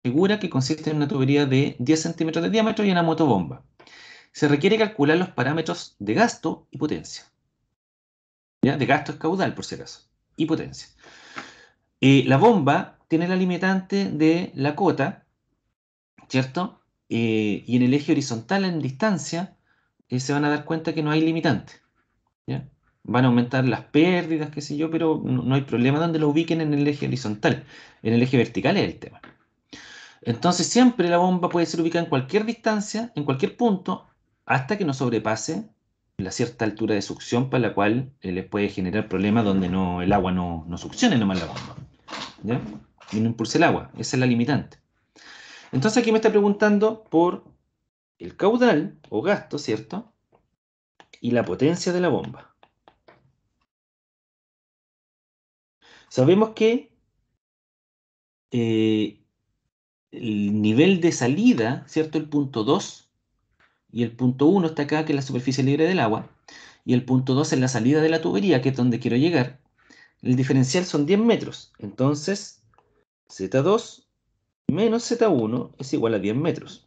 figura que consiste en una tubería de 10 centímetros de diámetro y una motobomba. Se requiere calcular los parámetros de gasto y potencia. ¿Ya? De gasto es caudal, por si acaso, y potencia. La bomba tiene la limitante de la cota, ¿cierto? Y en el eje horizontal, en distancia, se van a dar cuenta que no hay limitante. ¿Ya? Van a aumentar las pérdidas, qué sé yo, pero no hay problema donde lo ubiquen en el eje horizontal. En el eje vertical es el tema. Entonces siempre la bomba puede ser ubicada en cualquier distancia, en cualquier punto, hasta que no sobrepase la cierta altura de succión para la cual les puede generar problemas donde el agua no succione nomás la bomba. ¿Ya? Y no impulse el agua. Esa es la limitante. Entonces aquí me está preguntando por el caudal o gasto, ¿cierto? Y la potencia de la bomba. Sabemos que eh, el nivel de salida, ¿cierto? El punto 2 y el punto 1 está acá, que es la superficie libre del agua, y el punto 2 es la salida de la tubería, que es donde quiero llegar. El diferencial son 10 metros. Entonces, Z2 menos Z1 es igual a 10 metros.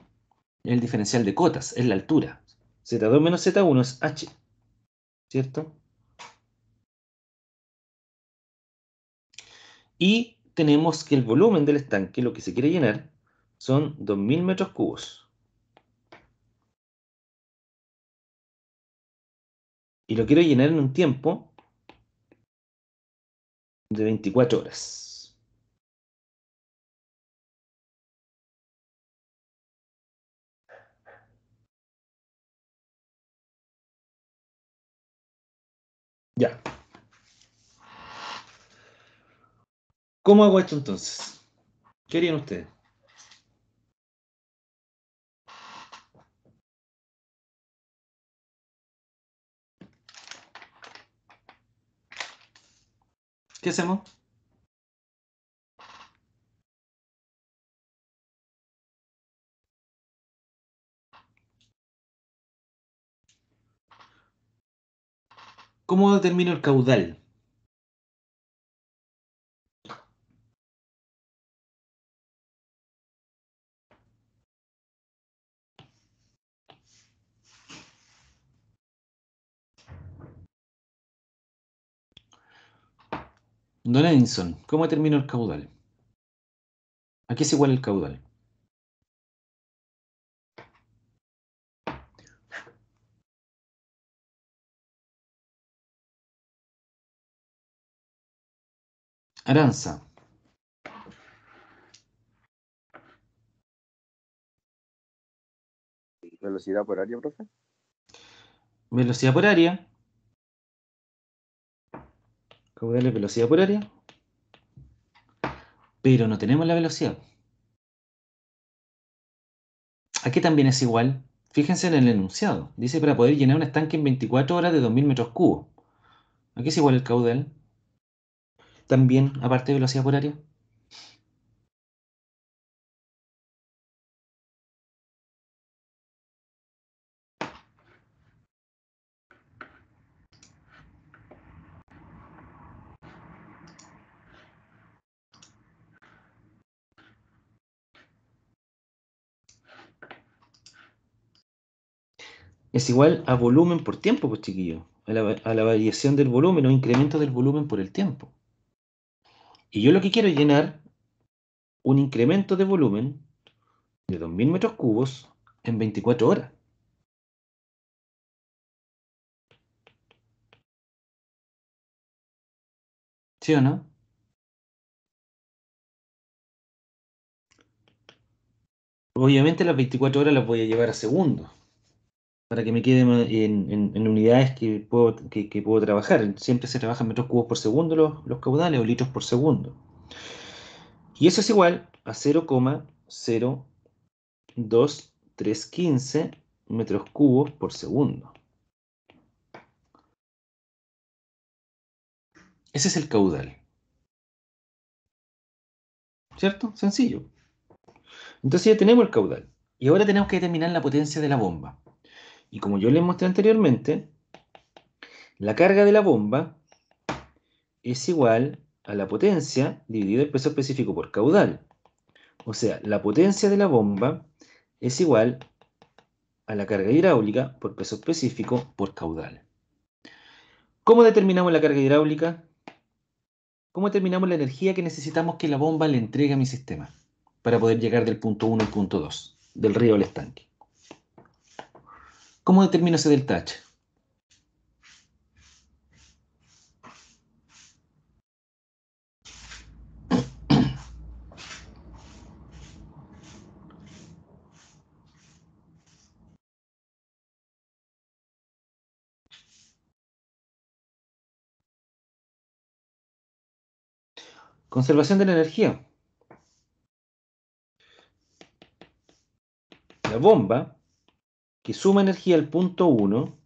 El diferencial de cotas es la altura. Z2 menos Z1 es H, ¿cierto? Y tenemos que el volumen del estanque, lo que se quiere llenar, son 2000 metros cubos. Y lo quiero llenar en un tiempo de 24 horas. Ya. ¿Cómo hago esto entonces? ¿Qué harían ustedes? ¿Qué hacemos? ¿Cómo determino el caudal? Don Edinson, ¿cómo determino el caudal? ¿A qué es igual el caudal? Aranza. ¿Velocidad por área, profe? Velocidad por área. Caudal es velocidad por área. Pero no tenemos la velocidad. Aquí también es igual. Fíjense en el enunciado. Dice para poder llenar un estanque en 24 horas de 2000 metros cubos. Aquí es igual el caudal. También, aparte de velocidad por área. Es igual a volumen por tiempo, pues chiquillo. A la variación del volumen o incremento del volumen por el tiempo. Y yo lo que quiero es llenar un incremento de volumen de 2000 metros cubos en 24 horas. ¿Sí o no? Obviamente las 24 horas las voy a llevar a segundos, para que me queden en unidades que puedo trabajar. Siempre se trabaja en metros cubos por segundo los caudales o litros por segundo. Y eso es igual a 0,02315 metros cubos por segundo. Ese es el caudal. ¿Cierto? Sencillo. Entonces ya tenemos el caudal. Y ahora tenemos que determinar la potencia de la bomba. Y como yo les mostré anteriormente, la carga de la bomba es igual a la potencia dividido el peso específico por caudal. O sea, la potencia de la bomba es igual a la carga hidráulica por peso específico por caudal. ¿Cómo determinamos la carga hidráulica? ¿Cómo determinamos la energía que necesitamos que la bomba le entregue a mi sistema para poder llegar del punto 1 al punto 2, del río al estanque? ¿Cómo determino ese delta H? Conservación de la energía. La bomba que suma energía al punto 1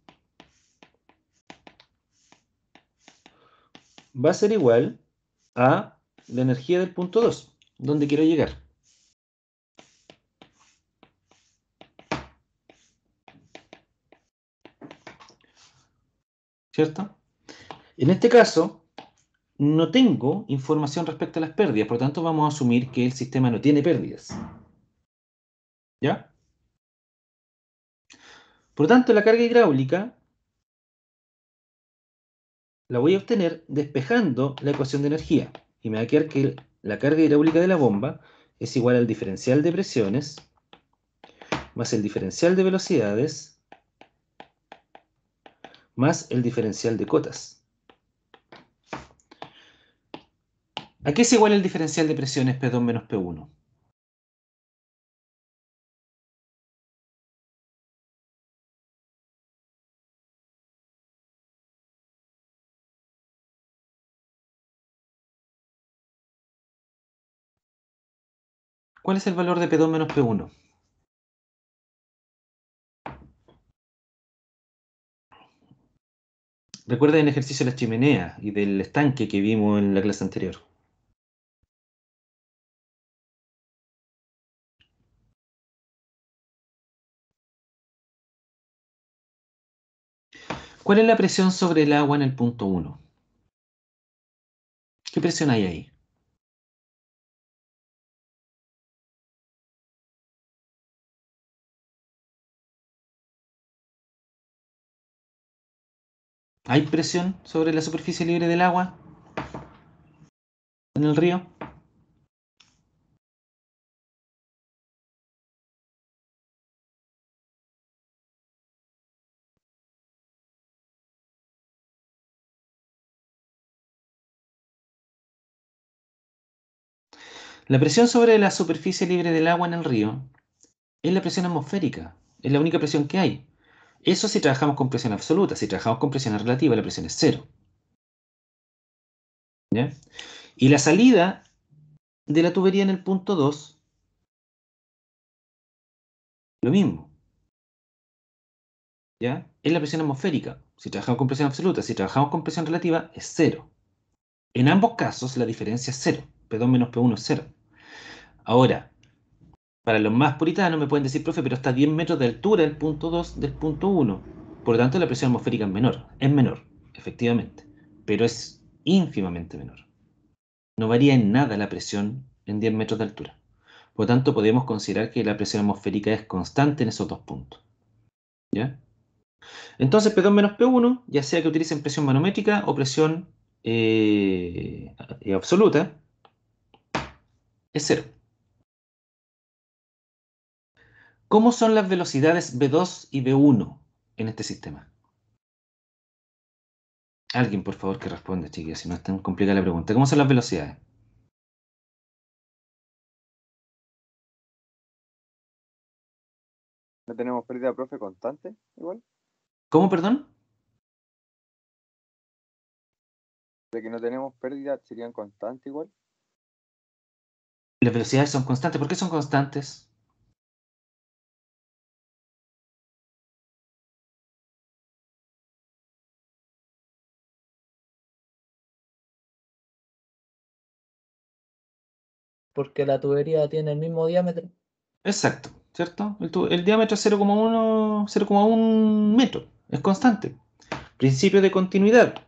va a ser igual a la energía del punto 2, donde quiero llegar. ¿Cierto? En este caso, no tengo información respecto a las pérdidas, por lo tanto vamos a asumir que el sistema no tiene pérdidas. ¿Ya? Por lo tanto, la carga hidráulica la voy a obtener despejando la ecuación de energía. Y me va a quedar que la carga hidráulica de la bomba es igual al diferencial de presiones más el diferencial de velocidades más el diferencial de cotas. ¿A qué es igual el diferencial de presiones P2 menos P1? ¿Cuál es el valor de P2 menos P1? Recuerda el ejercicio de la chimenea y del estanque que vimos en la clase anterior. ¿Cuál es la presión sobre el agua en el punto 1? ¿Qué presión hay ahí? ¿Hay presión sobre la superficie libre del agua en el río? La presión sobre la superficie libre del agua en el río es la presión atmosférica, es la única presión que hay. Eso si trabajamos con presión absoluta, si trabajamos con presión relativa, la presión es cero. ¿Ya? Y la salida de la tubería en el punto 2, lo mismo. ¿Ya? Es la presión atmosférica. Si trabajamos con presión absoluta, si trabajamos con presión relativa, es cero. En ambos casos la diferencia es cero. P2 menos P1 es cero. Ahora, para los más puritanos me pueden decir, profe, pero está a 10 metros de altura el punto 2 del punto 1. Por lo tanto, la presión atmosférica es menor. Es menor, efectivamente. Pero es ínfimamente menor. No varía en nada la presión en 10 metros de altura. Por lo tanto, podemos considerar que la presión atmosférica es constante en esos dos puntos. ¿Ya? Entonces, P2 menos P1, ya sea que utilicen presión manométrica o presión absoluta, es cero. ¿Cómo son las velocidades V2 y V1 en este sistema? Alguien, por favor, que responda, chiquillos, si no es tan complicada la pregunta. ¿Cómo son las velocidades? ¿No tenemos pérdida, profe, constante igual? ¿Cómo, perdón? ¿De que no tenemos pérdida serían constantes igual? Las velocidades son constantes. ¿Por qué son constantes? Porque la tubería tiene el mismo diámetro. Exacto, ¿cierto? El diámetro es 0,1 metro. Es constante. Principio de continuidad.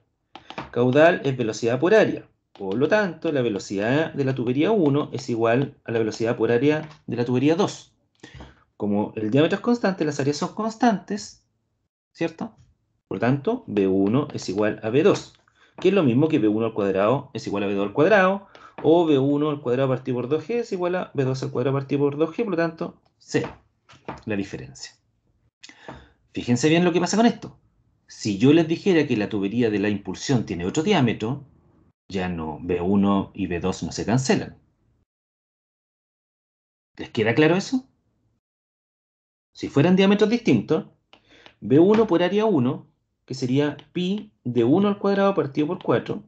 Caudal es velocidad por área. Por lo tanto, la velocidad de la tubería 1 es igual a la velocidad por área de la tubería 2. Como el diámetro es constante, las áreas son constantes, ¿cierto? Por lo tanto, B1 es igual a B2, que es lo mismo que B1 al cuadrado es igual a B2 al cuadrado, o B1 al cuadrado partido por 2G es igual a B2 al cuadrado partido por 2G, por lo tanto, 0, la diferencia. Fíjense bien lo que pasa con esto. Si yo les dijera que la tubería de la impulsión tiene otro diámetro, ya no, B1 y B2 no se cancelan. ¿Les queda claro eso? Si fueran diámetros distintos, B1 por área 1, que sería pi de 1 al cuadrado partido por 4,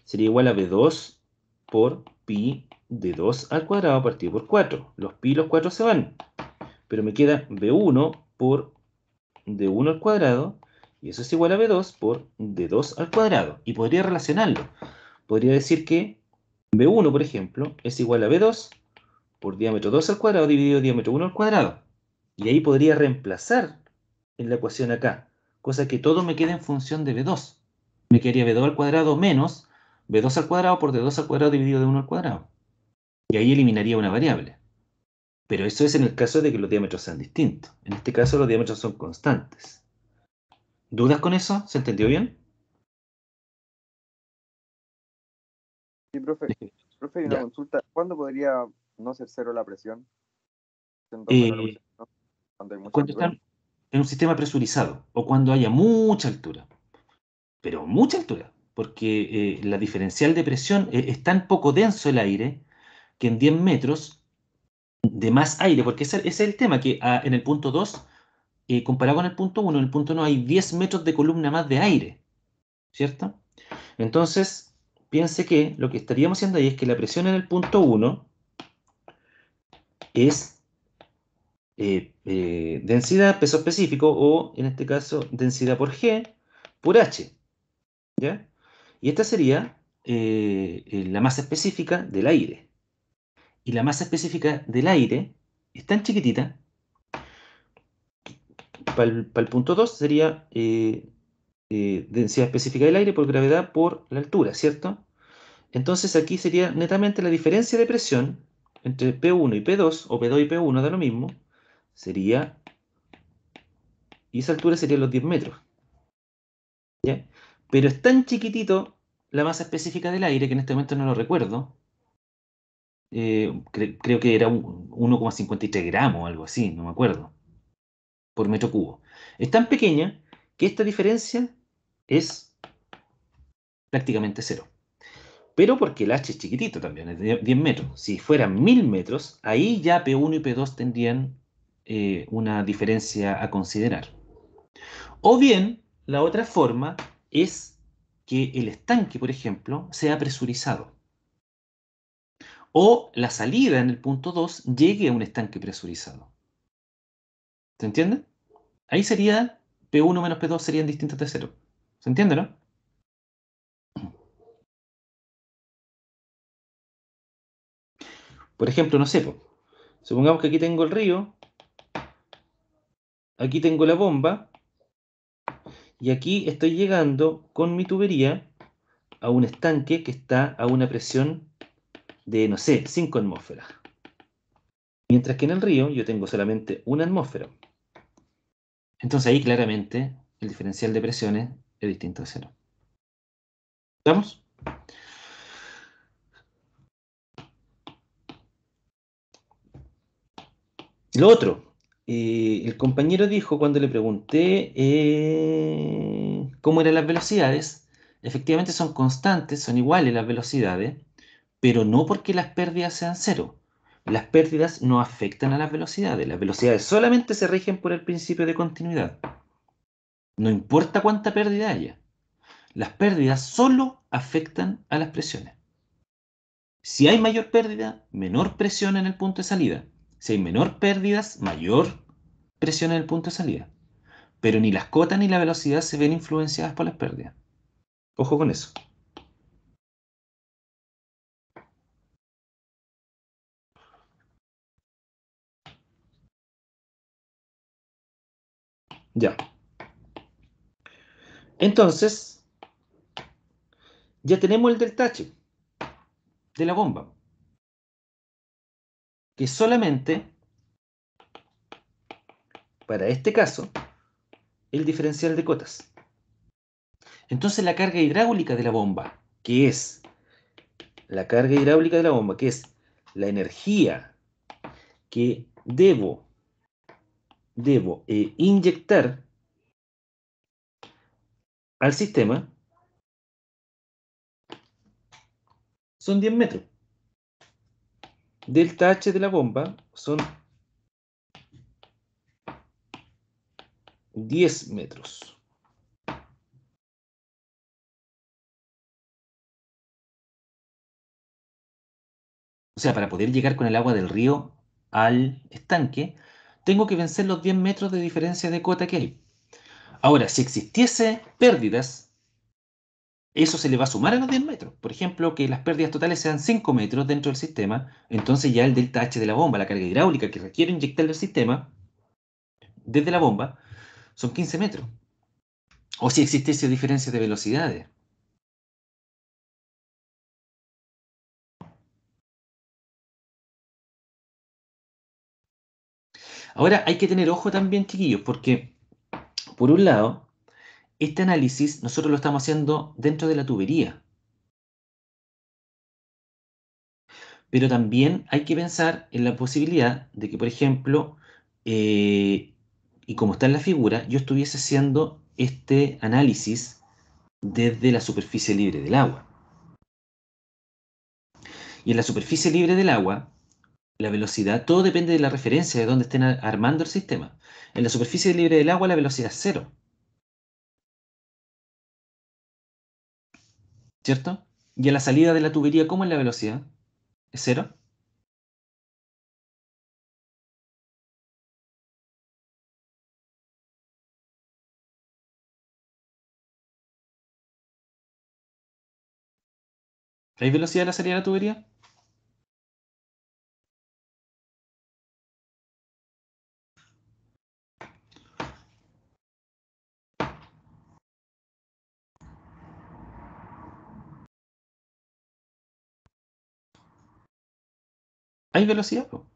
sería igual a B2 por pi de 2 al cuadrado partido por 4. Los pi y los 4 se van, pero me queda B1 por de 1 al cuadrado, y eso es igual a B2 por de 2 al cuadrado. Y podría relacionarlo. Podría decir que B1, por ejemplo, es igual a B2 por diámetro 2 al cuadrado dividido diámetro 1 al cuadrado. Y ahí podría reemplazar en la ecuación acá, cosa que todo me queda en función de B2. Me quedaría B2 al cuadrado menos B2 al cuadrado por D2 al cuadrado dividido de 1 al cuadrado. Y ahí eliminaría una variable. Pero eso es en el caso de que los diámetros sean distintos. En este caso los diámetros son constantes. ¿Dudas con eso? ¿Se entendió bien? Sí, profe. Profe, hay una Ya. consulta. ¿Cuándo podría no ser cero la presión? Siendo cero la Eh, presión, ¿no? Cuando hay mucha cuando altura. están en un sistema presurizado o cuando haya mucha altura, pero mucha altura, porque la diferencial de presión es tan poco denso el aire que en 10 metros de más aire, porque ese es el tema, que en el punto 2, comparado con el punto 1, en el punto 1 hay 10 metros de columna más de aire, ¿cierto? Entonces, piense que lo que estaríamos haciendo ahí es que la presión en el punto 1 es densidad, peso específico, o en este caso, densidad por G por H, ¿ya? Y esta sería la masa específica del aire. Y la masa específica del aire es tan chiquitita, para el punto 2 sería densidad específica del aire por gravedad por la altura, ¿cierto? Entonces aquí sería netamente la diferencia de presión entre P1 y P2, o P2 y P1 da lo mismo, sería, y esa altura sería los 10 metros, ¿ya? Pero es tan chiquitito la masa específica del aire, que en este momento no lo recuerdo, creo que era 1,53 gramos o algo así, no me acuerdo, por metro cubo. Es tan pequeña que esta diferencia es prácticamente cero. Pero porque el H es chiquitito también, es de 10 metros. Si fueran 1000 metros, ahí ya P1 y P2 tendrían una diferencia a considerar. O bien, la otra forma es que el estanque, por ejemplo, sea presurizado. O la salida en el punto 2 llegue a un estanque presurizado. ¿Se entiende? Ahí sería P1 menos P2 serían distintos de cero. ¿Se entiende, no? Por ejemplo, no sé, po, supongamos que aquí tengo el río, aquí tengo la bomba, y aquí estoy llegando con mi tubería a un estanque que está a una presión de, no sé, 5 atmósferas. Mientras que en el río yo tengo solamente una atmósfera. Entonces ahí claramente el diferencial de presiones es distinto de cero. ¿Estamos? Lo otro, el compañero dijo cuando le pregunté cómo eran las velocidades, efectivamente son constantes, son iguales las velocidades, pero no porque las pérdidas sean cero. Las pérdidas no afectan a las velocidades solamente se rigen por el principio de continuidad. No importa cuánta pérdida haya, las pérdidas solo afectan a las presiones. Si hay mayor pérdida, menor presión en el punto de salida. Si hay menor pérdidas, mayor presión en el punto de salida. Pero ni las cotas ni la velocidad se ven influenciadas por las pérdidas. Ojo con eso. Ya. Entonces, ya tenemos el delta H. de la bomba, que es solamente, para este caso, el diferencial de cotas. Entonces la carga hidráulica de la bomba, que es la carga hidráulica de la bomba, que es la energía que debo inyectar al sistema, son 10 metros. Delta H de la bomba son 10 metros. O sea, para poder llegar con el agua del río al estanque, tengo que vencer los 10 metros de diferencia de cota que hay. Ahora, si existiese pérdidas, eso se le va a sumar a los 10 metros. Por ejemplo, que las pérdidas totales sean 5 metros dentro del sistema, entonces ya el delta H de la bomba, la carga hidráulica que requiere inyectar el sistema desde la bomba, son 15 metros. O si existiese diferencia de velocidades. Ahora hay que tener ojo también, chiquillos, porque por un lado, este análisis nosotros lo estamos haciendo dentro de la tubería. Pero también hay que pensar en la posibilidad de que, por ejemplo, y como está en la figura, yo estuviese haciendo este análisis desde la superficie libre del agua. Y en la superficie libre del agua, la velocidad, todo depende de la referencia de donde estén armando el sistema. En la superficie libre del agua la velocidad es cero, ¿cierto? Y a la salida de la tubería, ¿cómo es la velocidad? ¿Es cero? ¿Hay velocidad a la salida de la tubería? ¿Hay velocidad? Po.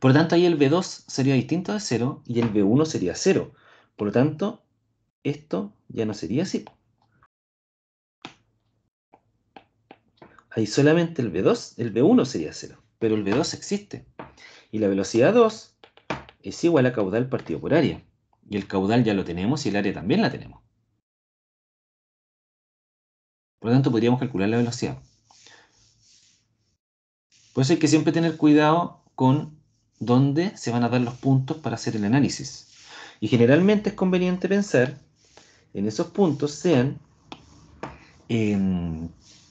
Por lo tanto, ahí el V2 sería distinto de 0 y el V1 sería 0. Por lo tanto, esto ya no sería así. Ahí solamente el V2, el V1 sería 0, pero el V2 existe. Y la velocidad 2 es igual a caudal partido por área. Y el caudal ya lo tenemos y el área también la tenemos. Por lo tanto, podríamos calcular la velocidad. Por eso hay que siempre tener cuidado con dónde se van a dar los puntos para hacer el análisis. Y generalmente es conveniente pensar en esos puntos sean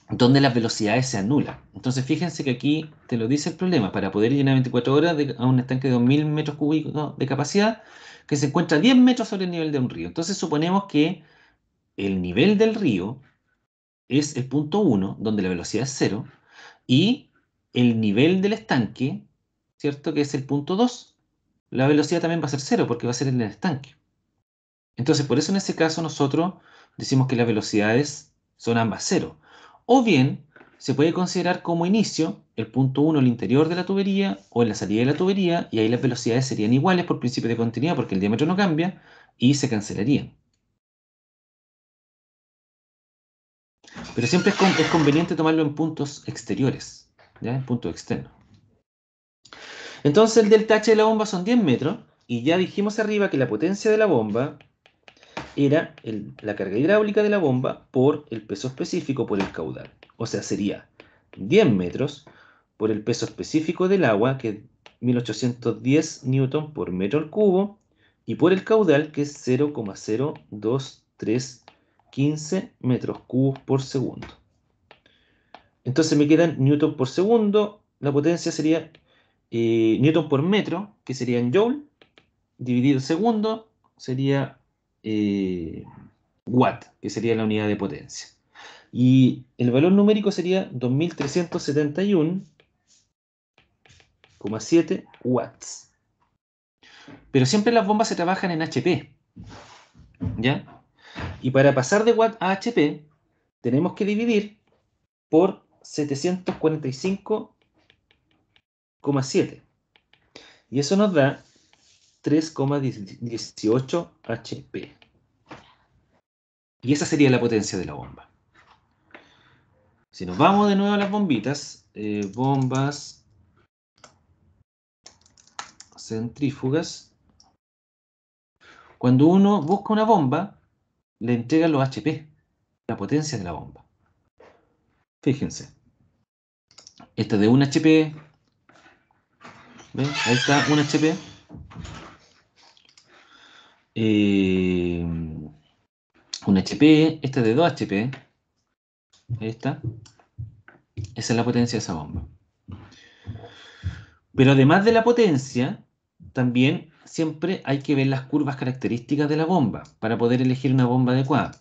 donde las velocidades se anulan. Entonces fíjense que aquí te lo dice el problema, para poder llenar 24 horas a un estanque de 2000 metros cúbicos de capacidad que se encuentra a 10 metros sobre el nivel de un río. Entonces suponemos que el nivel del río es el punto 1, donde la velocidad es 0, y el nivel del estanque, ¿cierto? Que es el punto 2, la velocidad también va a ser 0 porque va a ser en el estanque. Entonces, por eso en ese caso nosotros decimos que las velocidades son ambas 0. O bien, se puede considerar como inicio el punto 1 el interior de la tubería o en la salida de la tubería, y ahí las velocidades serían iguales por principio de continuidad porque el diámetro no cambia y se cancelarían. Pero siempre es conveniente tomarlo en puntos exteriores, ¿ya? En puntos externos. Entonces el delta H de la bomba son 10 metros y ya dijimos arriba que la potencia de la bomba era la carga hidráulica de la bomba por el peso específico por el caudal. O sea, sería 10 metros por el peso específico del agua, que es 1810 newton por metro al cubo, y por el caudal, que es 0,02315 metros cubos por segundo. Entonces me quedan newton por segundo, la potencia sería newton por metro, que sería en joule, dividido segundo, sería watt, que sería la unidad de potencia. Y el valor numérico sería 2371,7 watts. Pero siempre las bombas se trabajan en HP, ¿ya? Y para pasar de watt a HP, tenemos que dividir por 745,7. Y eso nos da 3,18 HP. Y esa sería la potencia de la bomba. Si nos vamos de nuevo a las bombitas, bombas centrífugas, cuando uno busca una bomba, le entrega los HP, la potencia de la bomba. Fíjense, esta de 1 HP, ¿ven? Ahí está, 1 HP. 1 HP, esta de 2 HP, ahí está. Esa es la potencia de esa bomba. Pero además de la potencia, también siempre hay que ver las curvas características de la bomba para poder elegir una bomba adecuada.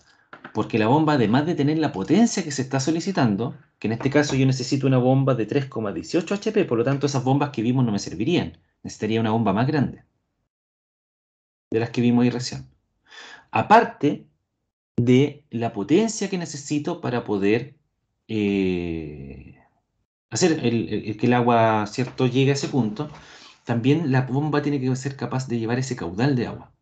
Porque la bomba, además de tener la potencia que se está solicitando, que en este caso yo necesito una bomba de 3,18 HP, por lo tanto esas bombas que vimos no me servirían. Necesitaría una bomba más grande de las que vimos ahí recién. Aparte de la potencia que necesito para poder hacer que el agua, ¿cierto?, llegue a ese punto, también la bomba tiene que ser capaz de llevar ese caudal de agua.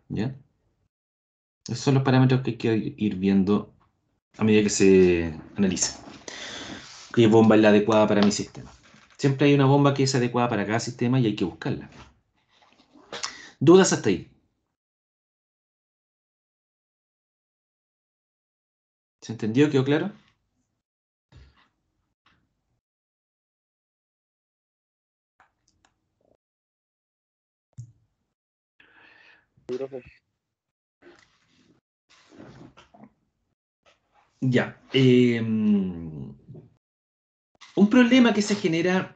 ¿Ya? Esos son los parámetros que hay que ir viendo a medida que se analiza. ¿Qué bomba es la adecuada para mi sistema? Siempre hay una bomba que es adecuada para cada sistema y hay que buscarla. ¿Dudas hasta ahí? ¿Se entendió? ¿Quedó claro? Sí, profe. Ya. Un problema que se genera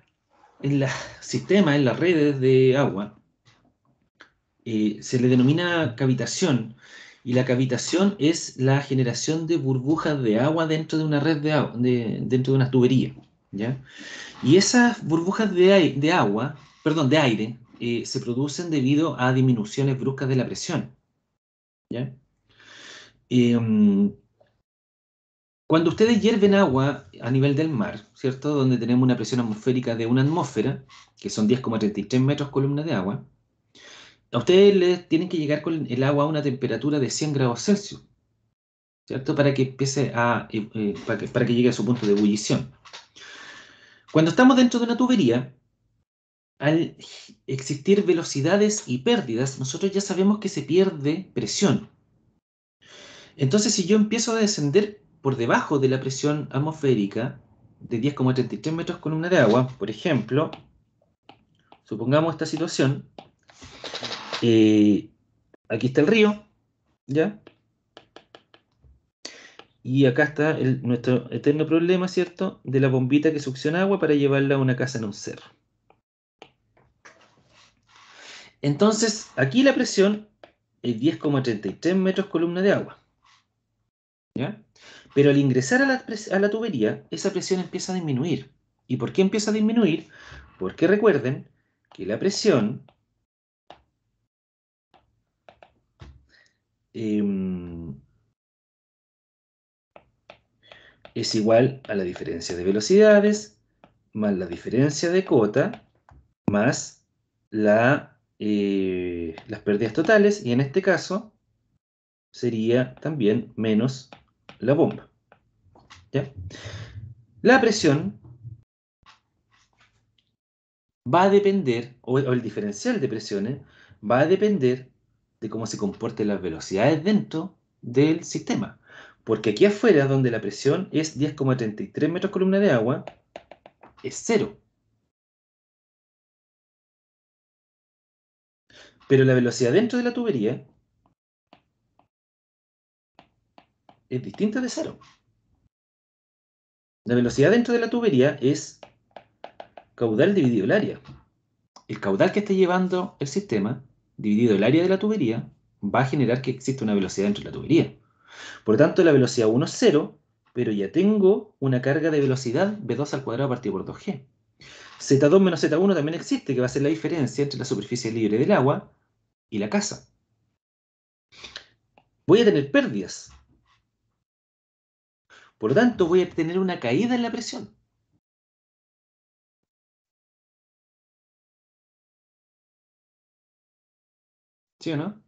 en los sistemas, en las redes de agua, se le denomina cavitación. Y la cavitación es la generación de burbujas de agua dentro de una red de agua, dentro de una tubería. ¿Ya? Y esas burbujas de agua, perdón, de aire, se producen debido a disminuciones bruscas de la presión. ¿Ya? Cuando ustedes hierven agua a nivel del mar, ¿cierto? Donde tenemos una presión atmosférica de 1 atmósfera, que son 10,33 metros columna de agua, a ustedes les tienen que llegar con el agua a una temperatura de 100 grados Celsius, ¿cierto? Para que empiece para que llegue a su punto de ebullición. Cuando estamos dentro de una tubería, al existir velocidades y pérdidas, nosotros ya sabemos que se pierde presión. Entonces, si yo empiezo a descender por debajo de la presión atmosférica de 10,33 metros columna de agua, por ejemplo, supongamos esta situación, aquí está el río, ¿ya? Y acá está nuestro eterno problema, ¿cierto?, de la bombita que succiona agua para llevarla a una casa en un cerro. Entonces, aquí la presión es 10,33 metros columna de agua, ¿ya? Pero al ingresar a la tubería, esa presión empieza a disminuir. ¿Y por qué empieza a disminuir? Porque recuerden que la presión es igual a la diferencia de velocidades más la diferencia de cota más las pérdidas totales, y en este caso sería también menos la bomba. ¿Ya? La presión va a depender, o el diferencial de presiones, va a depender de cómo se comporten las velocidades dentro del sistema. Porque aquí afuera, donde la presión es 10,33 metros columna de agua, es 0. Pero la velocidad dentro de la tubería es distinta de 0. La velocidad dentro de la tubería es caudal dividido el área. El caudal que esté llevando el sistema, dividido el área de la tubería, va a generar que exista una velocidad dentro de la tubería. Por lo tanto, la velocidad 1 es 0, pero ya tengo una carga de velocidad v2 al cuadrado partido por 2g. Z2 menos Z1 también existe, que va a ser la diferencia entre la superficie libre del agua y la casa. Voy a tener pérdidas. Por lo tanto, voy a tener una caída en la presión. ¿Sí o no?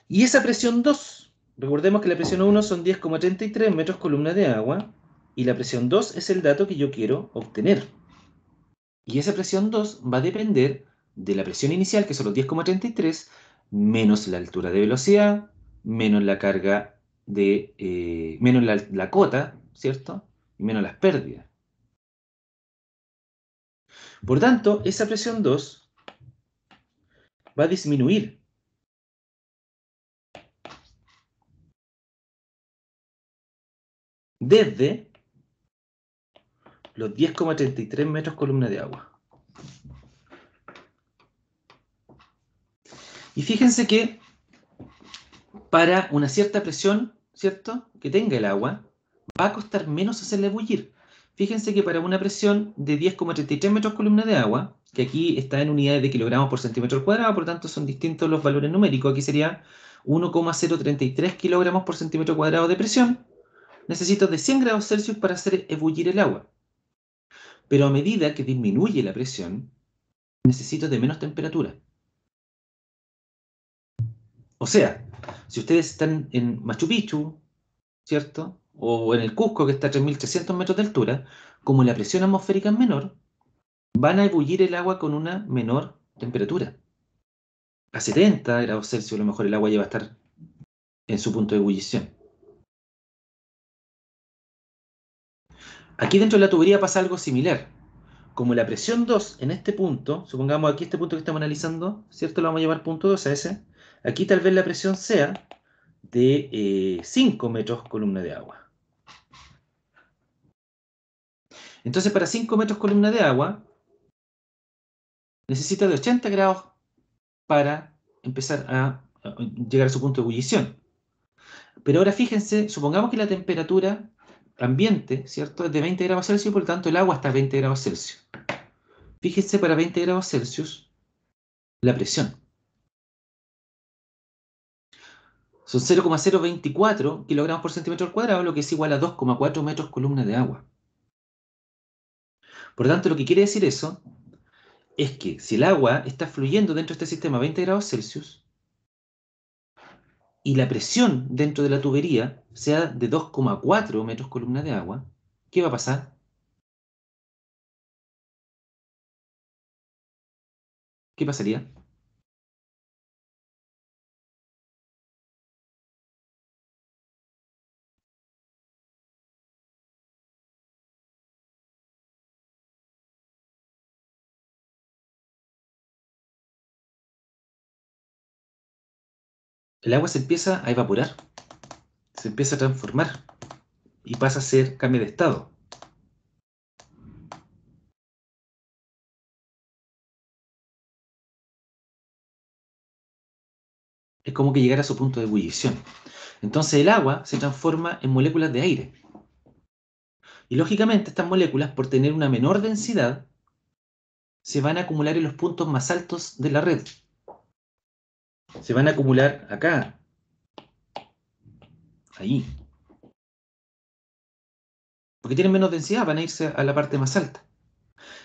Y esa presión 2, recordemos que la presión 1 son 10,33 metros columna de agua, y la presión 2 es el dato que yo quiero obtener. Y esa presión 2 va a depender de la presión inicial, que son los 10,33, menos la altura de velocidad, menos la carga menos la cota, ¿cierto? Y menos las pérdidas. Por tanto, esa presión 2 va a disminuir. Desde los 10,33 metros columna de agua. Y fíjense que para una cierta presión, ¿cierto?, que tenga el agua, va a costar menos hacerla ebullir. Fíjense que para una presión de 10,33 metros columna de agua, que aquí está en unidades de kilogramos por centímetro cuadrado, por lo tanto son distintos los valores numéricos, aquí sería 1,033 kilogramos por centímetro cuadrado de presión, necesito de 100 grados Celsius para hacer ebullir el agua. Pero a medida que disminuye la presión, necesito de menos temperatura. O sea, si ustedes están en Machu Picchu, ¿cierto? O en el Cusco, que está a 3.300 metros de altura, como la presión atmosférica es menor, van a ebullir el agua con una menor temperatura. A 70 grados Celsius a lo mejor el agua ya va a estar en su punto de ebullición. Aquí dentro de la tubería pasa algo similar. Como la presión 2 en este punto, supongamos aquí este punto que estamos analizando, ¿cierto? Lo vamos a llamar punto 2 a ese. Aquí tal vez la presión sea de 5 metros columna de agua. Entonces, para 5 metros columna de agua, necesita de 80 grados para empezar a llegar a su punto de ebullición. Pero ahora fíjense, supongamos que la temperatura ambiente, ¿cierto?, es de 20 grados Celsius, por lo tanto el agua está a 20 grados Celsius. Fíjense para 20 grados Celsius la presión. Son 0,024 kilogramos por centímetro cuadrado, lo que es igual a 2,4 metros columna de agua. Por lo tanto, lo que quiere decir eso es que si el agua está fluyendo dentro de este sistema a 20 grados Celsius y la presión dentro de la tubería sea de 2,4 metros columna de agua, ¿qué va a pasar? ¿Qué pasaría? El agua se empieza a evaporar, se empieza a transformar y pasa a ser, cambio de estado. Es como que llegara a su punto de ebullición. Entonces el agua se transforma en moléculas de aire. Y lógicamente estas moléculas, por tener una menor densidad, se van a acumular en los puntos más altos de la red. Se van a acumular acá, ahí. Porque tienen menos densidad, van a irse a la parte más alta.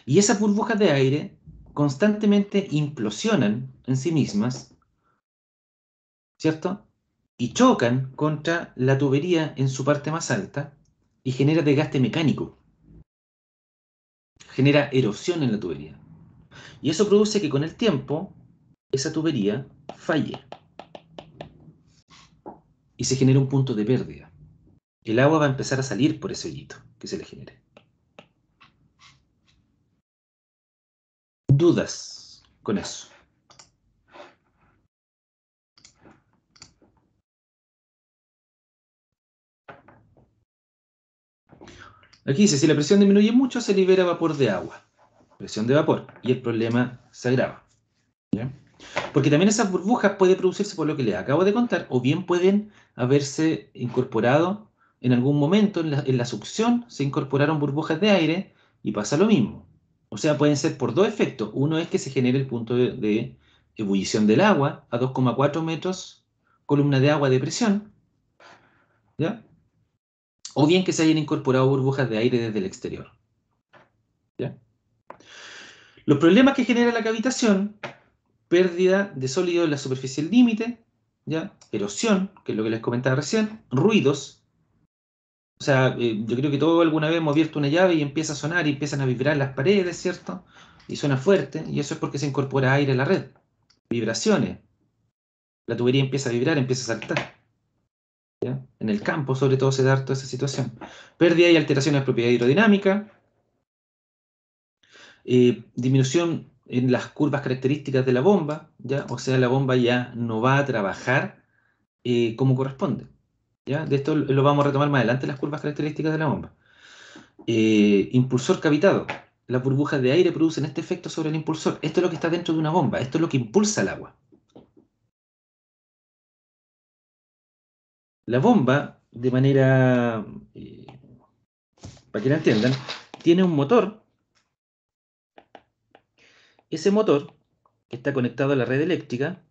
Y esas burbujas de aire constantemente implosionan en sí mismas, ¿cierto? Y chocan contra la tubería en su parte más alta y genera desgaste mecánico. Genera erosión en la tubería. Y eso produce que con el tiempo esa tubería falle y se genera un punto de pérdida. El agua va a empezar a salir por ese hoyito que se le genere. ¿Dudas con eso? Aquí dice, si la presión disminuye mucho, se libera vapor de agua. Presión de vapor. Y el problema se agrava. ¿Ya? Porque también esas burbujas pueden producirse por lo que les acabo de contar, o bien pueden haberse incorporado en algún momento en la succión, se incorporaron burbujas de aire y pasa lo mismo. O sea, pueden ser por dos efectos. Uno es que se genere el punto de ebullición del agua a 2,4 metros, columna de agua de presión, ¿ya? O bien que se hayan incorporado burbujas de aire desde el exterior, ¿ya? Los problemas que genera la cavitación: pérdida de sólido en la superficie límite, ¿ya? Erosión, que es lo que les comentaba recién, ruidos. O sea, yo creo que todos alguna vez hemos abierto una llave y empieza a sonar y empiezan a vibrar las paredes, ¿cierto? Y suena fuerte, y eso es porque se incorpora aire a la red. Vibraciones. La tubería empieza a vibrar, empieza a saltar, ¿ya? En el campo, sobre todo, se da toda esa situación. Pérdida y alteraciones de propiedad hidrodinámica. Disminución en las curvas características de la bomba, ¿ya? O sea, la bomba ya no va a trabajar como corresponde, ¿ya? De esto lo vamos a retomar más adelante, las curvas características de la bomba. Impulsor cavitado. Las burbujas de aire producen este efecto sobre el impulsor. Esto es lo que está dentro de una bomba, esto es lo que impulsa el agua. La bomba, de manera, para que la entiendan, tiene un motor. Ese motor está conectado a la red eléctrica,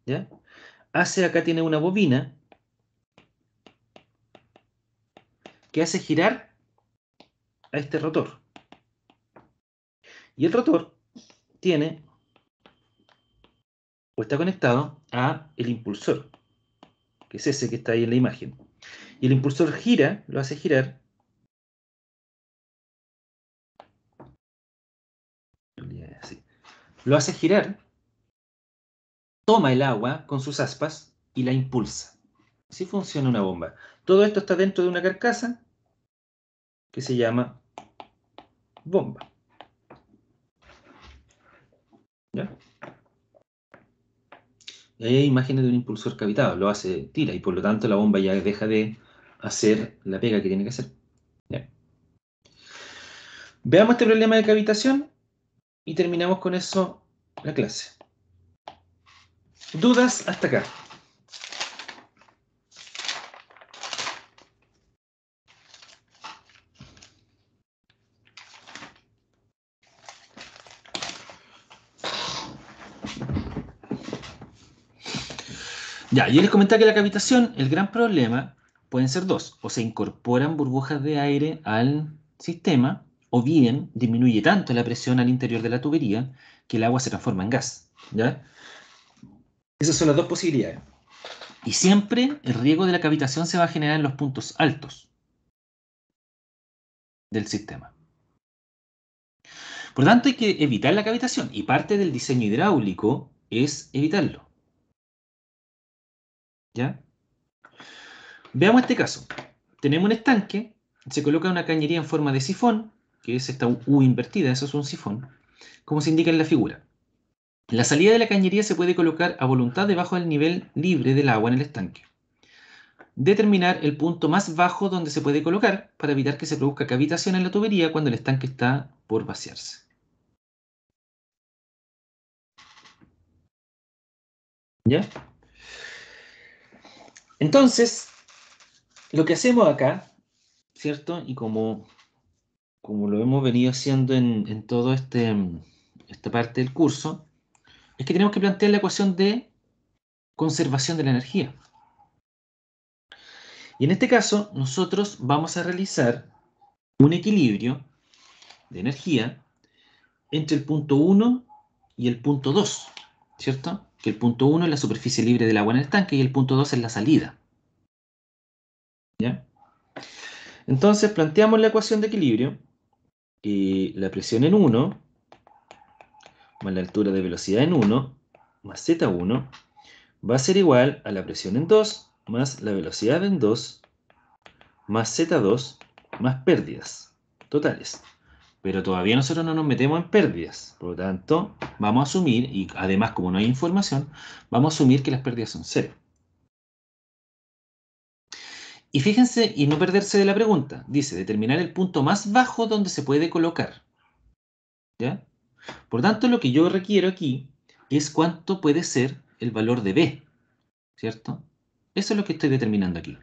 ¿ya? Acá tiene una bobina que hace girar a este rotor. Y el rotor tiene, o está conectado a el impulsor, que es ese que está ahí en la imagen. Y el impulsor gira, lo hace girar. Así. Lo hace girar, toma el agua con sus aspas y la impulsa. Así funciona una bomba. Todo esto está dentro de una carcasa que se llama bomba, ¿ya? Y ahí hay imágenes de un impulsor cavitado, lo hace, tira, y por lo tanto la bomba ya deja de hacer la pega que tiene que hacer, ¿ya? Veamos este problema de cavitación y terminamos con eso la clase. ¿Dudas hasta acá? Ya, yo les comentaba que la cavitación, el gran problema, pueden ser dos. O se incorporan burbujas de aire al sistema, o bien disminuye tanto la presión al interior de la tubería que el agua se transforma en gas, ¿ya? Esas son las dos posibilidades. Y siempre el riesgo de la cavitación se va a generar en los puntos altos del sistema. Por lo tanto, hay que evitar la cavitación, y parte del diseño hidráulico es evitarlo, ¿ya? Veamos este caso. Tenemos un estanque, se coloca una cañería en forma de sifón, que es esta U invertida, eso es un sifón, como se indica en la figura. La salida de la cañería se puede colocar a voluntad debajo del nivel libre del agua en el estanque. Determinar el punto más bajo donde se puede colocar para evitar que se produzca cavitación en la tubería cuando el estanque está por vaciarse. ¿Ya? Entonces, lo que hacemos acá, ¿cierto? Y como lo hemos venido haciendo en toda esta parte del curso, es que tenemos que plantear la ecuación de conservación de la energía. Y en este caso, nosotros vamos a realizar un equilibrio de energía entre el punto 1 y el punto 2, ¿cierto? Que el punto 1 es la superficie libre del agua en el tanque y el punto 2 es la salida, ¿ya? Entonces planteamos la ecuación de equilibrio y la presión en 1 más la altura de velocidad en 1 más Z1 va a ser igual a la presión en 2 más la velocidad en 2 más Z2 más pérdidas totales. Pero todavía nosotros no nos metemos en pérdidas. Por lo tanto, vamos a asumir, y además como no hay información, vamos a asumir que las pérdidas son cero. Y fíjense, y no perderse de la pregunta, dice determinar el punto más bajo donde se puede colocar, ¿ya? Por lo tanto, lo que yo requiero aquí es cuánto puede ser el valor de B, ¿cierto? Eso es lo que estoy determinando aquí.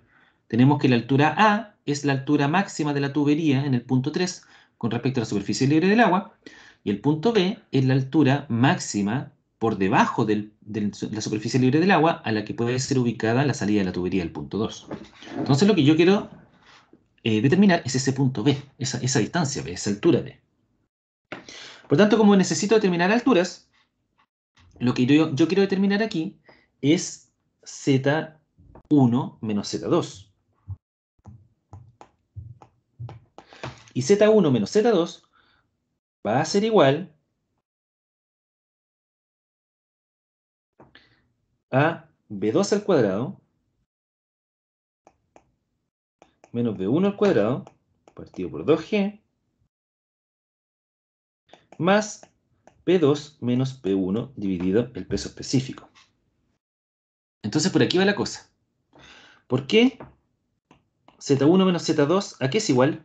Tenemos que la altura A es la altura máxima de la tubería en el punto 3, con respecto a la superficie libre del agua, y el punto B es la altura máxima por debajo de la superficie libre del agua a la que puede ser ubicada la salida de la tubería, el punto 2. Entonces lo que yo quiero determinar es ese punto B, esa distancia B, esa altura B. Por tanto, como necesito determinar alturas, lo que yo quiero determinar aquí es Z1 menos Z2. Y Z1 menos Z2 va a ser igual a B2 al cuadrado menos B1 al cuadrado partido por 2G más P2 menos P1 dividido el peso específico. Entonces por aquí va la cosa. ¿Por qué Z1 menos Z2 a qué es igual?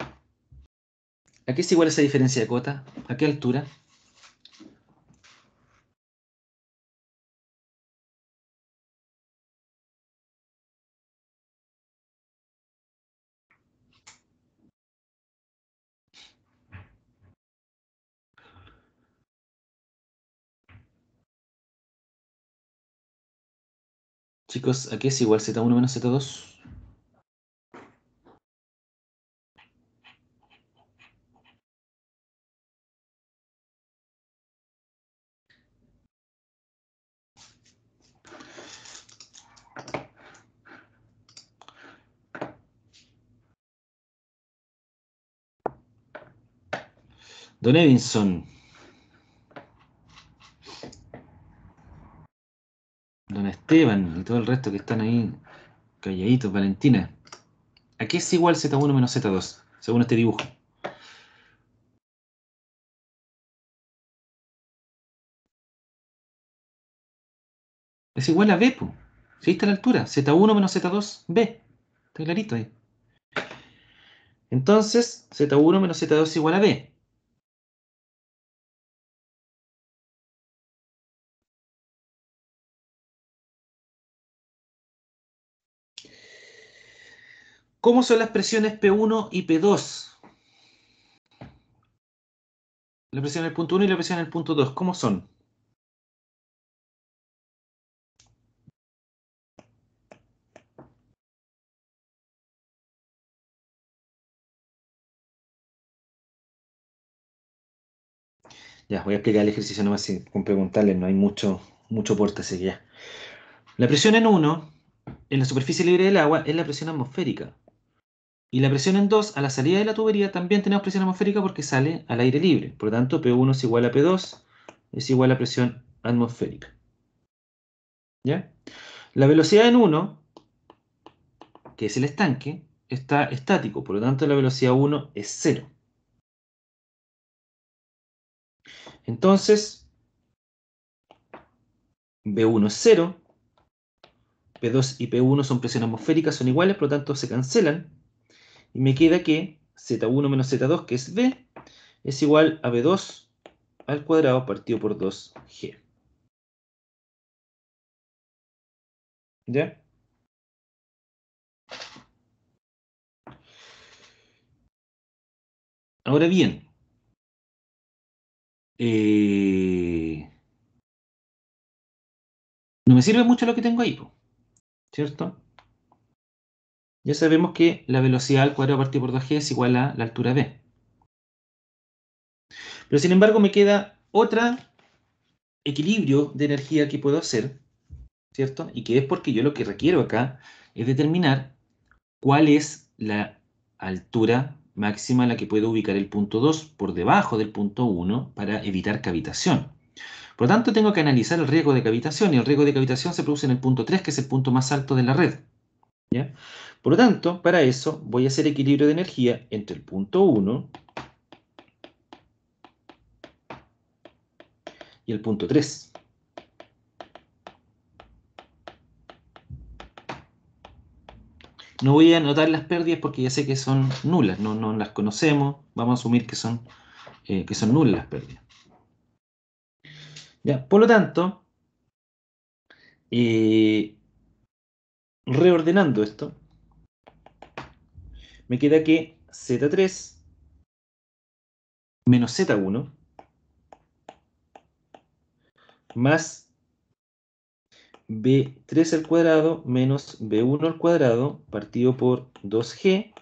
¿A qué es igual esa diferencia de cota? ¿A qué altura? Chicos, ¿a qué es igual Z1 menos Z2? Don Edinson. Don Esteban y todo el resto que están ahí calladitos, Valentina. ¿A qué es igual Z1 menos Z2? Según este dibujo. Es igual a B, po. Si ahí está la altura. Z1 menos Z2, B. Está clarito ahí. Entonces, Z1 menos Z2 es igual a B. ¿Cómo son las presiones P1 y P2? La presión en el punto 1 y la presión en el punto 2, ¿cómo son? Ya, voy a explicar el ejercicio nomás con preguntarles, no hay mucho porte, así que ya. La presión en 1, en la superficie libre del agua, es la presión atmosférica. Y la presión en 2, a la salida de la tubería, también tenemos presión atmosférica porque sale al aire libre. Por lo tanto, P1 es igual a P2, es igual a presión atmosférica. ¿Ya? La velocidad en 1, que es el estanque, está estático. Por lo tanto, la velocidad 1 es 0. Entonces, B1 es 0, P2 y P1 son presión atmosférica, son iguales, por lo tanto se cancelan. Y me queda que Z1 menos Z2, que es B, es igual a B2 al cuadrado partido por 2G. ¿Ya? Ahora bien, no me sirve mucho lo que tengo ahí, po, ¿cierto? Ya sabemos que la velocidad al cuadrado partido por 2G es igual a la altura B. Pero sin embargo me queda otro equilibrio de energía que puedo hacer, ¿cierto? Y que es porque yo lo que requiero acá es determinar cuál es la altura máxima a la que puedo ubicar el punto 2 por debajo del punto 1 para evitar cavitación. Por lo tanto, tengo que analizar el riesgo de cavitación, y el riesgo de cavitación se produce en el punto 3, que es el punto más alto de la red. ¿Ya? Por lo tanto, para eso voy a hacer equilibrio de energía entre el punto 1 y el punto 3. No voy a anotar las pérdidas porque ya sé que son nulas, no las conocemos, vamos a asumir que son nulas las pérdidas. ¿Ya? Por lo tanto, reordenando esto, me queda que Z3 menos Z1 más B3 al cuadrado menos B1 al cuadrado partido por 2G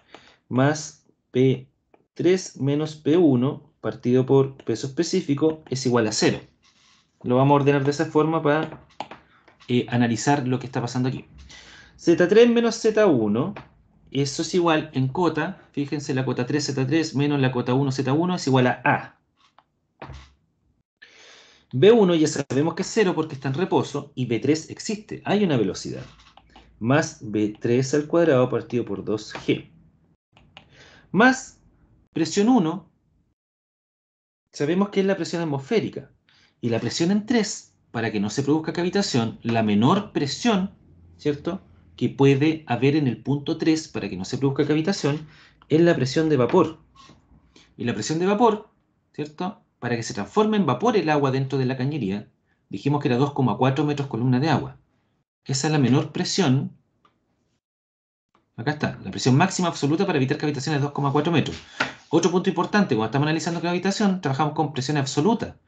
más P3 menos P1 partido por peso específico es igual a 0. Lo vamos a ordenar de esa forma para analizar lo que está pasando aquí. Z3 menos Z1, eso es igual en cota, fíjense, la cota 3 Z3 menos la cota 1 Z1 es igual a A. B1 ya sabemos que es 0 porque está en reposo y B3 existe, hay una velocidad. Más B3 al cuadrado partido por 2G. Más presión 1, sabemos que es la presión atmosférica. Y la presión en 3, para que no se produzca cavitación, la menor presión, ¿cierto?, que puede haber en el punto 3 para que no se produzca cavitación, es la presión de vapor. Y la presión de vapor, ¿cierto?, para que se transforme en vapor el agua dentro de la cañería, dijimos que era 2,4 metros columna de agua. Esa es la menor presión. Acá está, la presión máxima absoluta para evitar cavitación es 2,4 metros. Otro punto importante, cuando estamos analizando cavitación, trabajamos con presión absoluta.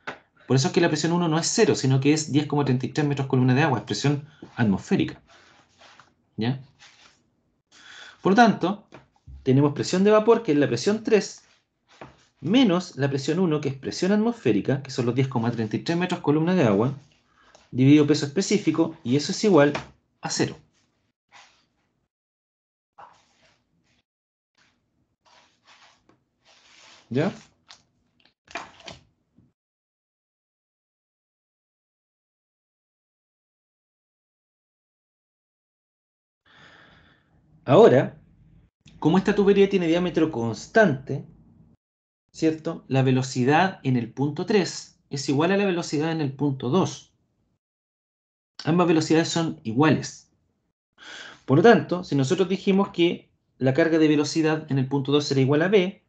Por eso es que la presión 1 no es 0, sino que es 10,33 metros columna de agua, es presión atmosférica. ¿Ya? Por lo tanto, tenemos presión de vapor, que es la presión 3, menos la presión 1, que es presión atmosférica, que son los 10,33 metros columna de agua, dividido peso específico, y eso es igual a 0. ¿Ya? Ahora, como esta tubería tiene diámetro constante, ¿cierto? La velocidad en el punto 3 es igual a la velocidad en el punto 2. Ambas velocidades son iguales. Por lo tanto, si nosotros dijimos que la carga de velocidad en el punto 2 será igual a B,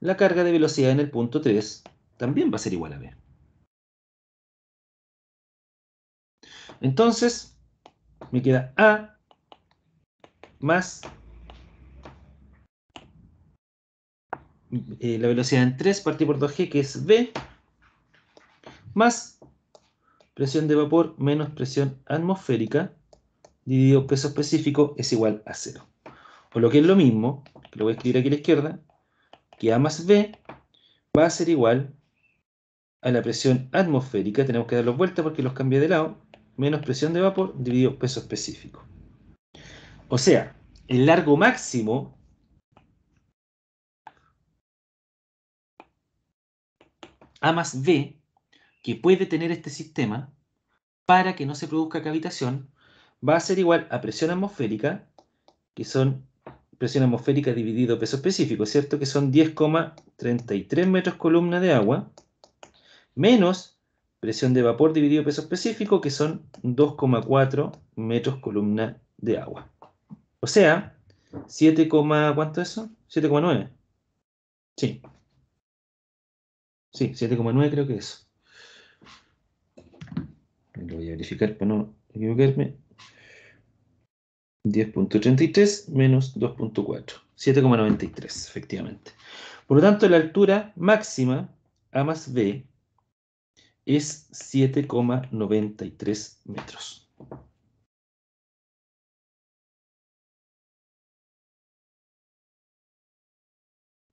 la carga de velocidad en el punto 3 también va a ser igual a B. Entonces, me queda A más la velocidad en 3 partido por 2G, que es B, más presión de vapor menos presión atmosférica, dividido peso específico, es igual a 0. O lo que es lo mismo, que lo voy a escribir aquí a la izquierda, que A más B va a ser igual a la presión atmosférica, tenemos que darlos vuelta porque los cambié de lado, menos presión de vapor dividido peso específico. O sea, el largo máximo A más B que puede tener este sistema para que no se produzca cavitación va a ser igual a presión atmosférica, que son presión atmosférica dividido peso específico, ¿cierto? Que son 10,33 metros columna de agua, menos presión de vapor dividido peso específico, que son 2,4 metros columna de agua. O sea, 7, ¿cuánto es eso? 7,9. Sí. Sí, 7,9 creo que es. Lo voy a verificar para no equivocarme. 10,33 menos 2,4. 7,93, efectivamente. Por lo tanto, la altura máxima A más B es 7,93 metros.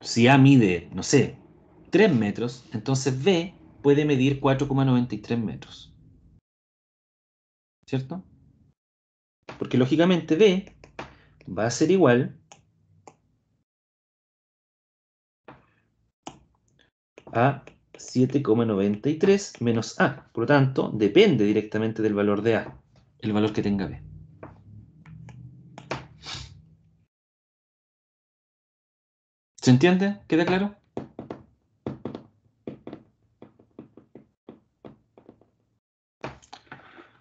Si A mide, no sé, 3 metros, entonces B puede medir 4,93 metros. ¿Cierto? Porque lógicamente B va a ser igual a 7,93 menos A. Por lo tanto, depende directamente del valor de A, el valor que tenga B. ¿Se entiende? ¿Queda claro?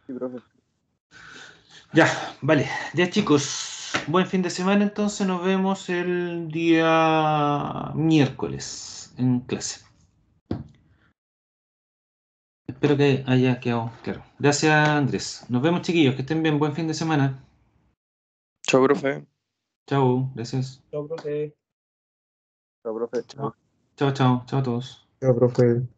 Sí, profe. Ya, vale. Ya, chicos. Buen fin de semana, entonces nos vemos el día miércoles en clase. Espero que haya quedado claro. Gracias, Andrés. Nos vemos, chiquillos. Que estén bien. Buen fin de semana. Chao, profe. Chao. Gracias. Yo creo que Chao, profe. Chao. Chao, chao, chao a todos. Chao, profe.